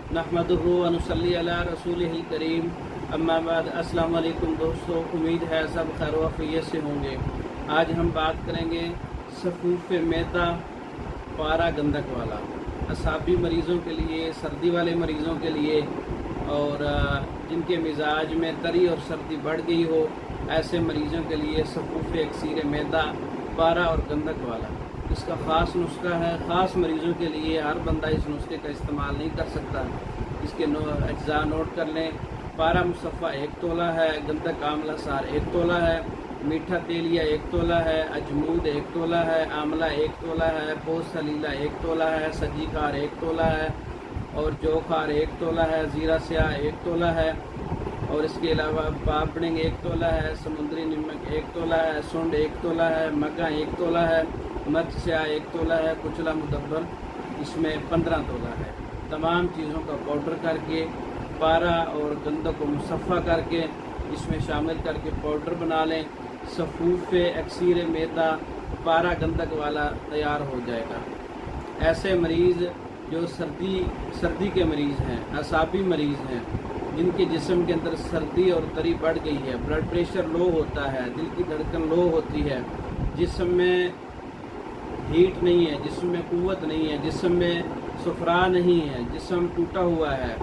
नहमदुहु व नुसल्ली अला रसूलिहिल करीम, अम्मा बाद। अस्सलाम वालेकुम दोस्तों, उम्मीद है सब खैर व आफियत से होंगे। आज हम बात करेंगे सफूफ मैदा पारा गंदक वाला, असाबी मरीज़ों के लिए, सर्दी वाले मरीज़ों के लिए, और जिनके मिजाज में तरी और सर्दी बढ़ गई हो, ऐसे मरीज़ों के लिए सफूफ अक्सीर मैदा पारा और गंदक वाला। इसका ख़ास नुस्खा है, ख़ास मरीज़ों के लिए। हर बंदा इस नुस्खे का इस्तेमाल नहीं कर सकता। इसके अज्जा नोट कर लें। पारा मुसफ़ा 1 तोला है, गंदक आमला सार 1 तोला है, मीठा तेलिया 1 तोला है, अजमूद 1 तोला है, आमला 1 तोला है, पोस सलीला 1 तोला है, सजी खार 1 तोला है, और जो खार 1 तोला है, ज़ीरा स्याह 1 तोला है, और इसके अलावा पापड़िंग 1 तोला है, समुद्री नमक 1 तोला है, सुंड 1 तोला है, मक्का 1 तोला है, मिर्च स्याह 1 तोला है, कुचला मुदब्बर इसमें 15 तोला है। तमाम चीज़ों का पाउडर करके, पारा और गंदक को मुसफ़ा करके इसमें शामिल करके पाउडर बना लें। सफूफ अक्सीर मैदा पारा गंदक वाला तैयार हो जाएगा। ऐसे मरीज़ जो सर्दी के मरीज़ हैं, असाबी मरीज़ हैं, जिनके जिस्म के अंदर सर्दी और तरी बढ़ गई है, ब्लड प्रेशर लो होता है, दिल की धड़कन लो होती है, जिस्म में हीट नहीं है, जिस्म में क़ुव्वत नहीं है, जिस्म में सुफरा नहीं है, जिस्म टूटा हुआ है,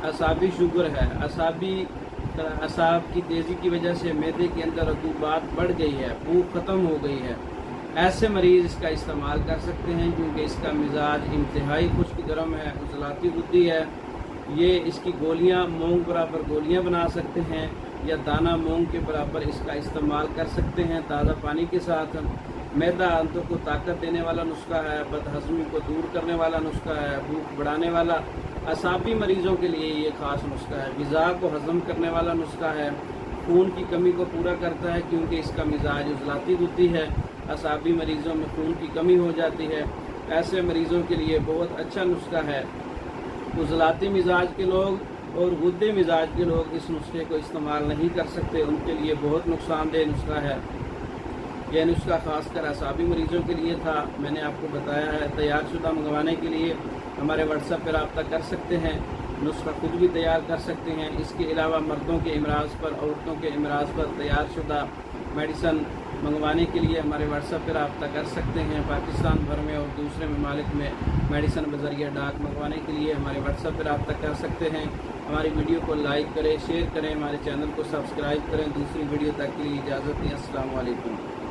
असाबी शुगर है, असाब की तेज़ी की वजह से मैदे के अंदर रतूबात बढ़ गई है, भूख ख़त्म हो गई है, ऐसे मरीज़ इसका इस्तेमाल कर सकते हैं। क्योंकि इसका मिजाज इंतहाई खुश्क गर्म है, उजलाती बुद्धि है। ये इसकी गोलियां मूंग बराबर गोलियां बना सकते हैं, या दाना मूंग के बराबर इसका इस्तेमाल कर सकते हैं ताज़ा पानी के साथ। मैदा आंतों को ताकत देने वाला नुस्खा है, बदहज़मी को दूर करने वाला नुस्खा है, भूख बढ़ाने वाला। असाबी मरीज़ों के लिए ये ख़ास नुस्खा है। ग़िज़ा को हज़म करने वाला नुस्खा है, खून की कमी को पूरा करता है, क्योंकि इसका मिजाज उजलाती बुद्धि है। असाबी मरीज़ों में खून की कमी हो जाती है, ऐसे मरीज़ों के लिए बहुत अच्छा नुस्खा है। उजलाती मिजाज के लोग और गुद्दे मिजाज के लोग इस नुस्खे को इस्तेमाल नहीं कर सकते, उनके लिए बहुत नुकसानदेह नुस्खा है। यह नुस्खा ख़ासकर असाबी मरीज़ों के लिए था, मैंने आपको बताया है। तैयार शुदा मंगवाने के लिए हमारे व्हाट्सएप पर रब्ता कर सकते हैं, नुस्खा खुद भी तैयार कर सकते हैं। इसके अलावा मर्दों के इमराज़ पर, औरतों के इमराज़ पर तैयार शुदा मेडिसन मंगवाने के लिए हमारे व्हाट्सएप पर रब्ता कर सकते हैं। पाकिस्तान भर में और दूसरे ममालिक में मेडिसन बज़रिया डाक मंगवाने के लिए हमारे व्हाट्सएप पर रब्ता कर सकते हैं। हमारी वीडियो को लाइक करें, शेयर करें, हमारे चैनल को सब्सक्राइब करें। दूसरी वीडियो तक के लिए इजाज़त दें। अस्सलाम वालेकुम।